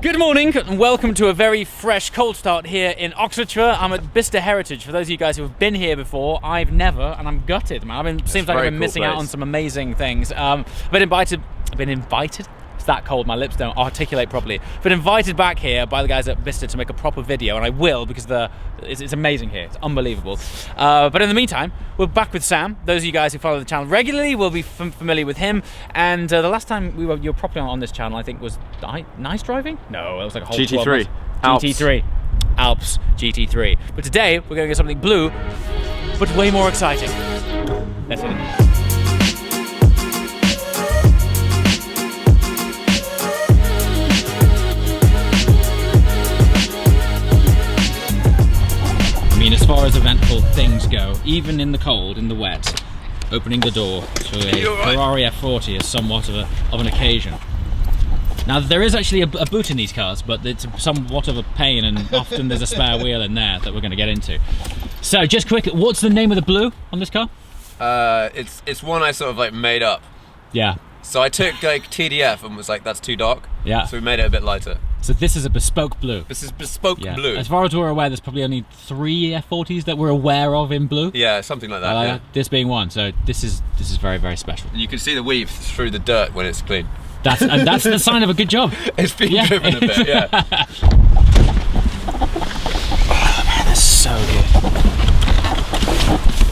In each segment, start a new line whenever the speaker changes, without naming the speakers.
Good morning and welcome to a very fresh cold start here in Oxfordshire. I'm at Bicester Heritage. For those of you guys who have been here before, I've never, and I'm gutted, man. Seems like I've been missing out on some amazing things. I've been invited. It's that cold, my lips don't articulate properly. Been invited back here by the guys at Bicester to make a proper video, and I will because it's amazing here. It's unbelievable. But in the meantime, we're back with Sam. Those of you guys who follow the channel regularly will be familiar with him. And the last time you were properly on this channel, I think, was nice driving? No, it was like a whole
GT3.
GT3. Alps GT3. But today we're going to get something blue, but way more exciting. Let's hit it. As far as eventful things go, even in the cold, in the wet, opening the door to a Ferrari F40 is somewhat of an occasion. Now there is actually a boot in these cars, but it's somewhat of a pain, and often there's a spare wheel in there that we're going to get into. So just quickly, what's the name of the blue on this car?
It's one I sort of like made up.
Yeah.
So I took like TDF and was like, that's too dark.
Yeah.
So we made it a bit lighter.
So this is a bespoke blue.
This is bespoke blue.
As far as we're aware, there's probably only 3 F40s that we're aware of in blue.
Yeah, something like that. Yeah.
This being one, so this is very, very special.
And you can see the weave through the dirt when it's clean.
That's the sign of a good job.
It's been driven a bit, yeah.
Oh man, that's so good.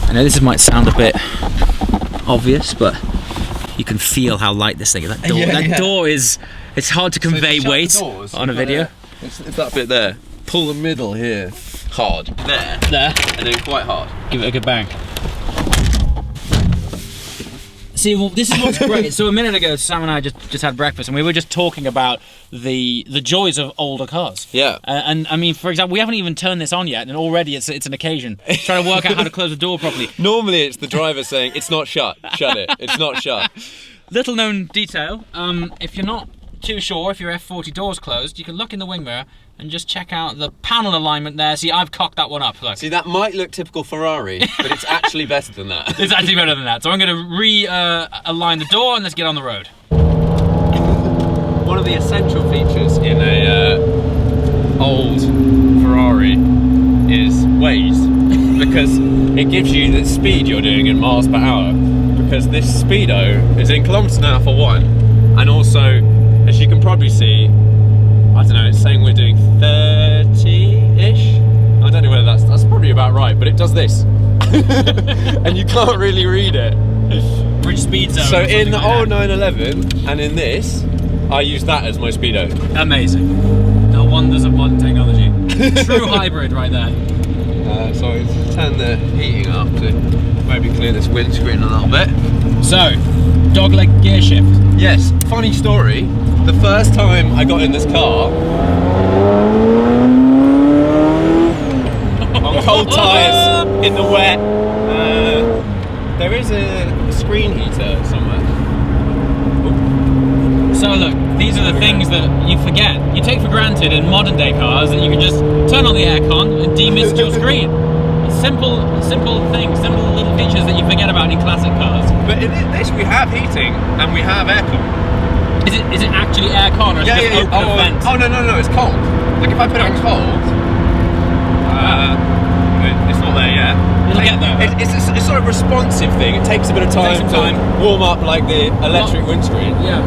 I know this might sound a bit obvious, but you can feel how light this thing is. That door is. It's hard to convey weight on a video.
It's that bit there. Pull the middle here. Hard. There. And then quite hard.
Give it a good bang. See, well, this is what's great. So a minute ago, Sam and I just had breakfast, and we were just talking about the joys of older cars.
Yeah.
And I mean, for example, we haven't even turned this on yet, and already it's an occasion. Trying to work out how to close the door properly.
Normally it's the driver saying, it's not shut. Shut it. It's not shut.
Little known detail, if you're not too sure if your F40 door's closed, you can look in the wing mirror and just check out the panel alignment there. See, I've cocked that one up, look.
See, that might look typical Ferrari, but it's actually better than that.
It's actually better than that. So I'm going to align the door and let's get on the road.
One of the essential features in a old Ferrari is Waze, because it gives you the speed you're doing in miles per hour, because this speedo is in kilometers an hour for one, and also, as you can probably see, I don't know, it's saying we're doing 30-ish? I don't know whether that's probably about right, but it does this. And you can't really read it.
Which speed zone?
So in the old 911 and in this, I use that as my speedo.
Amazing. The wonders of modern technology. True hybrid right there.
So I turn the heating up to maybe clear this windscreen a little bit.
So, dogleg gear shift.
Yes, funny story. The first time I got in this car, on cold tyres, in the wet, there is a screen heater somewhere.
Ooh. So look, these are the things that you forget. You take for granted in modern day cars that you can just turn on the aircon and demist your screen. Simple things, simple little features that you forget about in classic cars.
But in this we have heating and we have aircon.
Is it actually aircon or is it just open a vent?
Oh no, it's cold. Like if I put it on cold, it's not there yet.
It'll get there.
It's sort of a responsive thing. It takes a bit of time to warm up like the electric windscreen.
Yeah.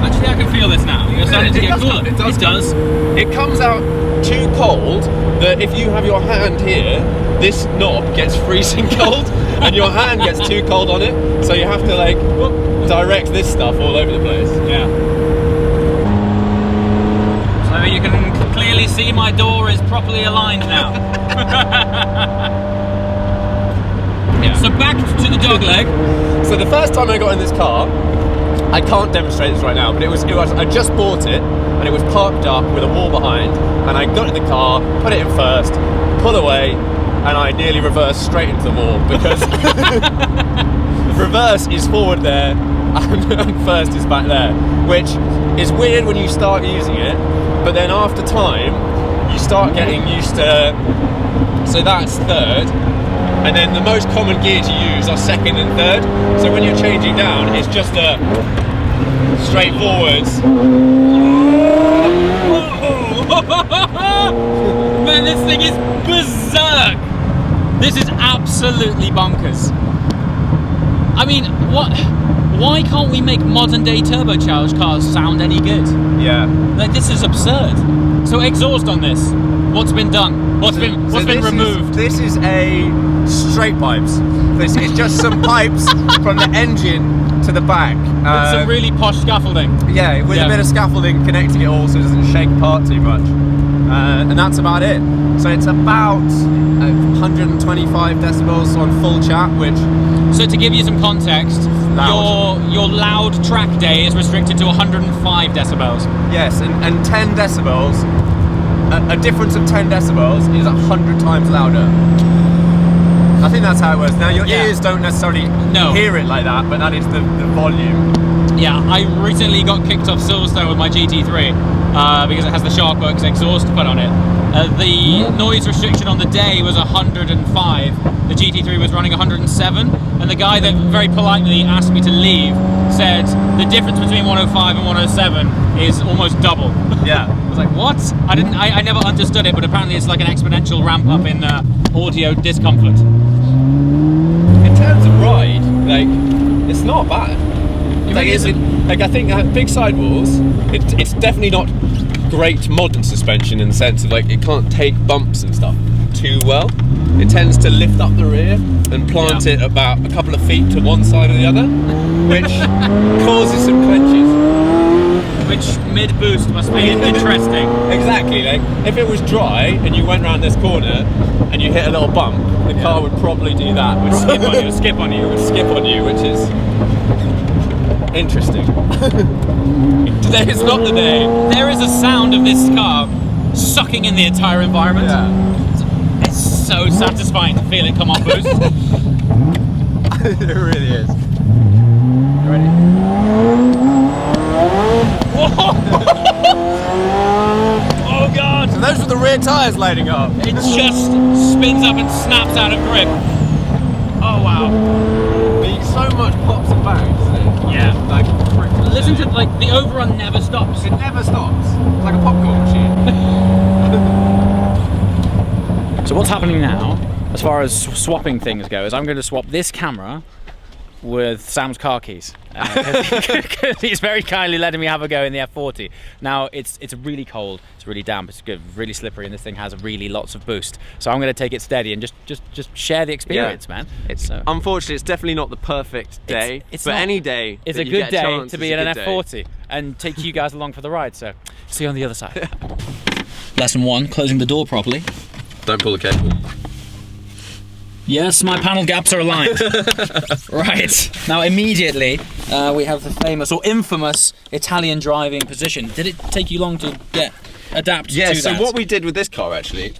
Actually, I can feel this now. You're starting to get cooler. It does.
It comes out too cold that if you have your hand here, this knob gets freezing cold and your hand gets too cold on it. So you have to like direct this stuff all over the place.
Yeah. So you can clearly see my door is properly aligned now. Yeah. So back to the dogleg.
So the first time I got in this car, I can't demonstrate this right now, but it was I just bought it and it was parked up with a wall behind, and I got in the car, put it in first, pull away, and I nearly reversed straight into the wall because reverse is forward there and first is back there, which is weird when you start using it, but then after time you start getting used to, so that's third, and then the most common gear to use are second and third, so when you're changing down it's just a straight forwards.
absolutely bonkers. I mean, why can't we make modern day turbocharged cars sound any good?
Yeah.
Like, this is absurd. So exhaust on this. What's been done? What's been removed?
This is a straight pipes. This is just some pipes from the engine to the back.
With some really posh scaffolding.
Yeah, with a bit of scaffolding connecting it all so it doesn't shake apart too much. And that's about it. So it's about 125 decibels on full chat, which...
So to give you some context, your loud track day is restricted to 105 decibels.
Yes, and 10 decibels, a difference of 10 decibels is 100 times louder. I think that's how it works. Now your ears don't necessarily hear it like that, but that is the volume.
Yeah, I recently got kicked off Silverstone with my GT3 because it has the Sharkworks exhaust put on it. The noise restriction on the day was 105. The GT3 was running 107, and the guy that very politely asked me to leave said the difference between 105 and 107 is almost double.
Yeah.
I was like, what? I never understood it, but apparently it's like an exponential ramp up in audio discomfort.
In terms of ride, like, it's not bad. Like, I think big sidewalls, it's definitely not great modern suspension in the sense of, like, it can't take bumps and stuff too well. It tends to lift up the rear and plant it about a couple of feet to one side or the other, which causes some clenches.
Which mid-boost must be interesting.
Exactly, like, if it was dry and you went around this corner and you hit a little bump, the car would probably do that. It would skip on you, which is interesting. Today is not the day.
There is a sound of this car sucking in the entire environment.
Yeah.
It's so satisfying to feel it come on boost.
It really is. You ready?
Oh god!
So those were the rear tyres lighting up.
It just spins up and snaps out of grip. Oh wow.
So much pops and bangs, isn't it?
Yeah.
Like,
listen to, like, the overrun never stops.
It never stops. It's like a popcorn machine.
So what's happening now, as far as swapping things go, is I'm going to swap this camera with Sam's car keys. Because he's very kindly letting me have a go in the F40. Now, it's really cold, it's really damp, it's good, really slippery, and this thing has really lots of boost. So I'm going to take it steady and just share the experience, man.
Unfortunately, it's definitely not the perfect day, but any day
it's a good day to be in an F40 and take you guys along for the ride. So, see you on the other side. Lesson 1, closing the door properly.
Don't pull the cable.
Yes, my panel gaps are aligned. Right, now immediately we have the famous or infamous Italian driving position. Did it take you long to adapt to that?
So what we did with this car actually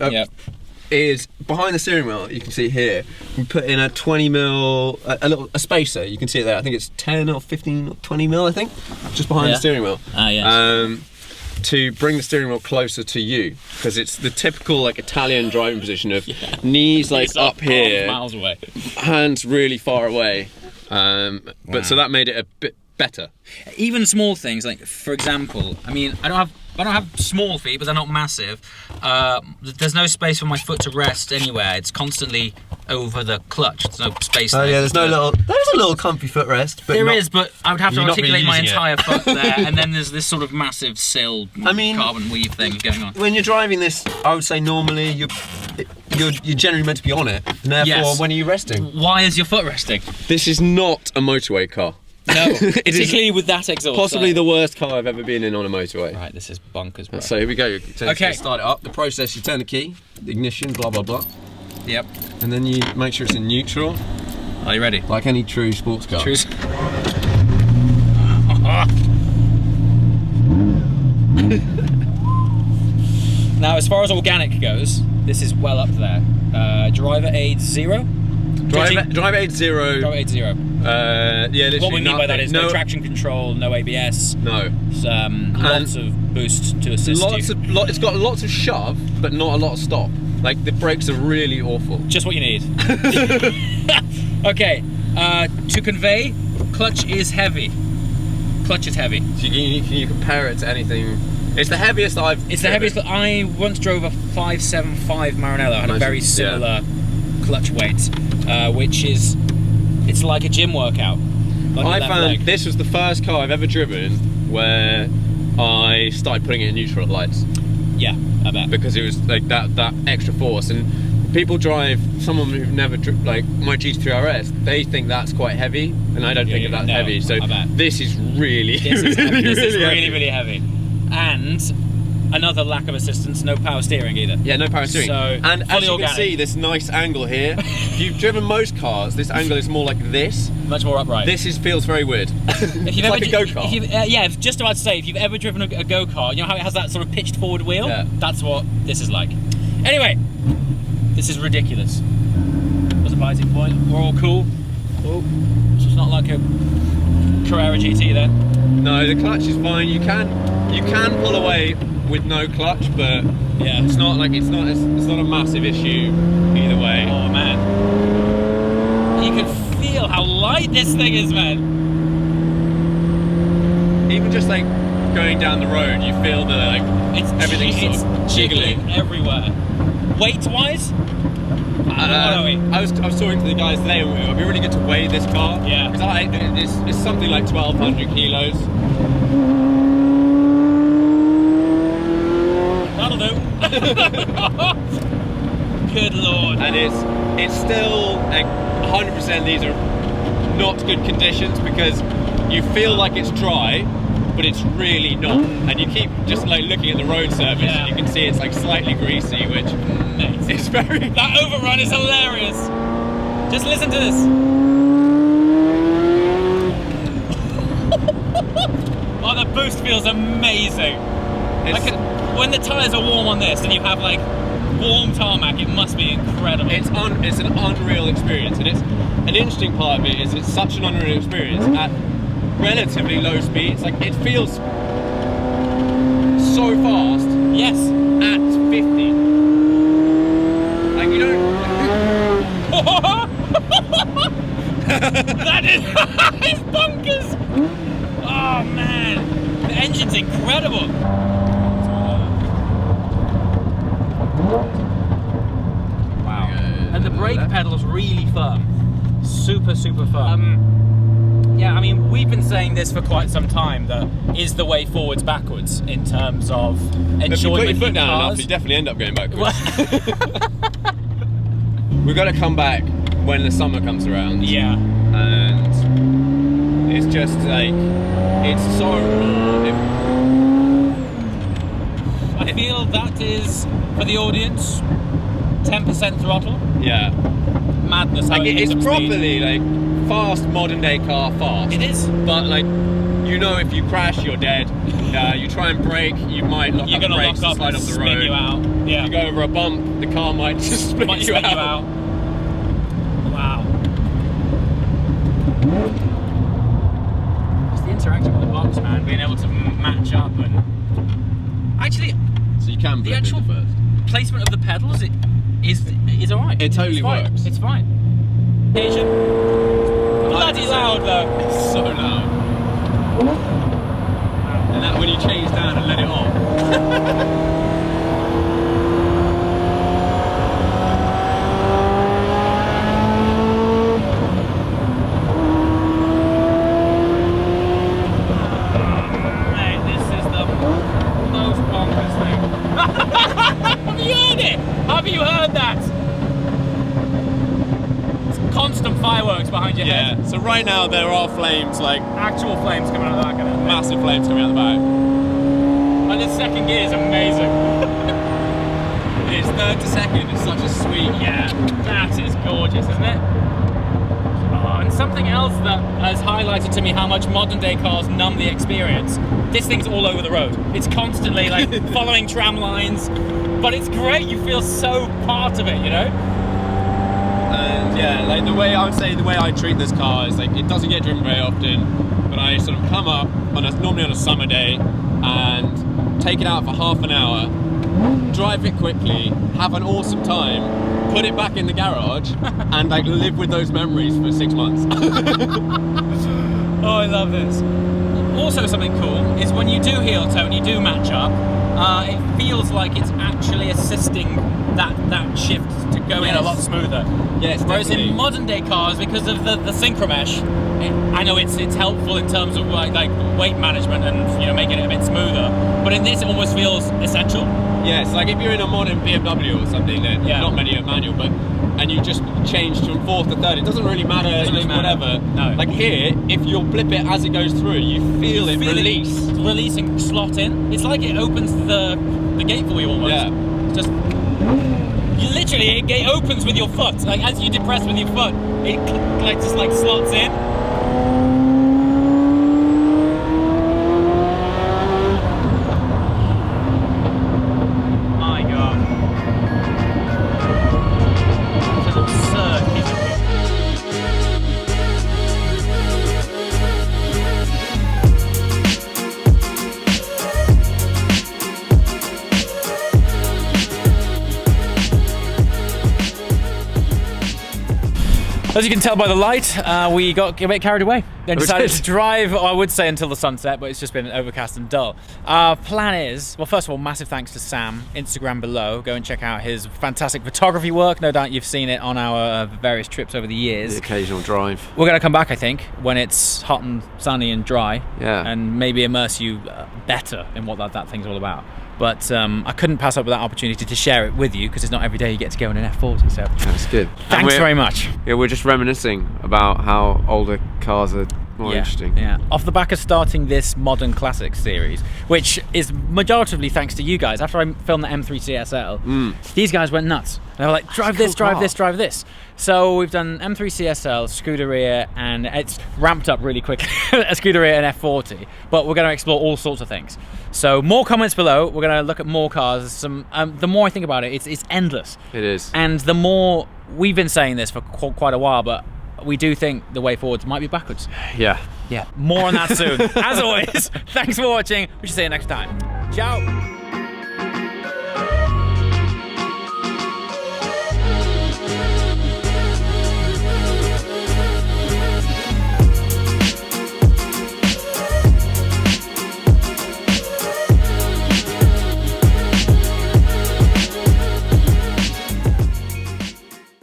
is behind the steering wheel, you can see here, we put in a 20mm, a spacer, you can see it there, I think it's 10 or 15 or 20mm I think, just behind the steering wheel. To bring the steering wheel closer to you, because it's the typical like Italian driving position of knees like up here,
miles away,
hands really far away. But so that made it a bit better.
Even small things, like for example, I mean, I don't have small feet, but they're not massive. There's no space for my foot to rest anywhere. It's constantly over the clutch. There's no space there.
Oh yeah, there's a little comfy footrest. But
there is, but I would have to articulate my entire foot there, and then there's this sort of massive sill, carbon weave thing going on.
When you're driving this, I would say normally you're generally meant to be on it, and therefore when are you resting?
Why is your foot resting?
This is not a motorway car.
No, particularly with that exhaust.
Possibly the worst car I've ever been in on a motorway.
Right, this is bonkers, bro.
So here we go.
Okay.
Start it up. The process, you turn the key, the ignition, blah, blah, blah.
Yep.
And then you make sure it's in neutral.
Are you ready?
Like any true sports car.
Now, as far as organic goes, this is well up there. Driver aid 0?
Driver aid 0.
Driver aid 0.
Yeah,
what we mean by that is no traction control, no ABS.
No.
Lots of boost to assist you.
It's got lots of shove, but not a lot of stop. Like, the brakes are really awful.
Just what you need. Okay, to convey, clutch is heavy. Clutch is heavy.
So can you compare it to anything? It's the heaviest I've driven.
I once drove a 575 Maranello, had a very similar clutch weight, which is, it's like a gym workout.
I found this was the first car I've ever driven where I started putting it in neutral at lights.
Yeah, I bet.
Because it was like that extra force, and people drive, someone who've never driven, like my GT3 RS, they think that's quite heavy, and I don't think of that heavy. So this is really,
this is really heavy. And another lack of assistance, no power steering either.
Yeah, no power steering.
So,
and as you
organic.
can see, this nice angle here. If you've driven most cars, this angle is more like this.
Much more upright.
This feels very weird. It's like a go-kart.
Yeah, I was just about to say, if you've ever driven a go-kart, you know how it has that sort of pitched forward wheel?
Yeah.
That's what this is like. Anyway, this is ridiculous. What's the biting point? We're all cool. Oh, so it's not like a Carrera GT then?
No, the clutch is fine. You can pull away with no clutch, but
yeah,
it's not a massive issue either way.
Oh man, you can feel how light this thing is, man.
Even just like going down the road, you feel the like everything's sort of jiggling
everywhere. Weight-wise,
I was talking to the guys today, and it would be really good to weigh this car.
Yeah,
because it's something like 1,200 kilos.
That'll do. Good lord.
And it's still like 100%. These are not good conditions because you feel like it's dry, but it's really not. And you keep just like looking at the road surface, and you can see it's like slightly greasy, which is very.
That overrun is hilarious. Just listen to this. Oh, the boost feels amazing. When the tyres are warm on this and you have like warm tarmac, it must be incredible.
It's an unreal experience, and it's an interesting part of it is it's such an unreal experience at relatively low speeds. Like it feels so fast.
Yes.
At 50. Like you don't.
That is it's bonkers. Oh man, the engine's incredible. Wow. And the brake pedal's really firm. Super firm. Yeah, I mean, we've been saying this for quite some time, that is the way forwards backwards in terms of enjoyment.
If you put your foot down enough, you definitely end up going backwards. We've got to come back when the summer comes around.
Yeah.
And it's just like, it's so raw.
I feel that is, for the audience, 10% throttle.
Yeah.
Madness.
Like it's properly like fast, modern day car fast.
It is.
But like, you know, if you crash, you're dead. You try and brake, you might lock up the brakes and slide off the road.
You out. Yeah.
If you go over a bump, the car might just split you out.
Wow. Just the interaction with the box, man, being able to match up and actually.
So you can.
The actual placement of the pedals is alright.
It totally works.
It's fine. Asian. Bloody loud though.
It's so loud. And that when you change down and let it off.
Mate, this is the most bonkers thing. Have you heard it? Have you heard that? It's constant fireworks behind your head.
Yeah, so right now there are flames, like
actual flames coming out of the back of it.
Massive flames coming out the back.
And the second gear is amazing.
It's third to second, it's such a sweet.
Yeah, that is gorgeous, isn't it? Oh, and something else that has highlighted to me how much modern day cars numb the experience. This thing's all over the road. It's constantly like following tram lines, but it's great. You feel so part of it, you know?
And yeah, like the way I treat this car is like, it doesn't get driven very often, but I sort of come up normally on a summer day and take it out for half an hour, drive it quickly, have an awesome time, put it back in the garage, and like live with those memories for 6 months.
Oh, I love this. Also, something cool is when you do heel toe and you do match up, it feels like it's actually assisting that shift to going a lot smoother.
Yes,
whereas
definitely.
in modern day cars, because of the synchromesh, I know it's helpful in terms of like weight management and, you know, making it a bit smoother. But in this, it almost feels essential.
Yeah, it's like if you're in a modern BMW or something that not many are manual, but and you just change from fourth to third, it doesn't really matter. It's just whatever.
No.
Like here, if you'll blip it as it goes through, you feel it release.
Releasing slot in. It's like it opens the gate for you almost.
Yeah.
Just literally, it opens with your foot. Like as you depress with your foot, it like just like slots in. My God. It's an absurd piece of kit. As you can tell by the light, we got a bit carried away and decided to drive, I would say until the sunset, but it's just been overcast and dull. Our plan is, well, first of all, massive thanks to Sam, Instagram below. Go and check out his fantastic photography work. No doubt you've seen it on our various trips over the years.
The occasional drive.
We're going to come back, I think, when it's hot and sunny and dry.
Yeah.
And maybe immerse you better in what that thing's all about. But I couldn't pass up with that opportunity to share it with you because it's not every day you get to go in an F40. So
that's good.
Thanks very much.
Yeah, we're just reminiscing about how older cars are more interesting.
Yeah. Off the back of starting this Modern Classics series, which is majoritively thanks to you guys. After I filmed the M3 CSL, these guys went nuts. They were like, drive this, drive this, drive this. So we've done M3 CSL, SCUDERIA, and it's ramped up really quickly, a SCUDERIA and F40. But we're going to explore all sorts of things. So more comments below. We're going to look at more cars. The more I think about it, it's endless.
It is.
And the more, we've been saying this for quite a while, but we do think the way forwards might be backwards.
Yeah.
Yeah. More on that soon. As always, thanks for watching. We shall see you next time. Ciao.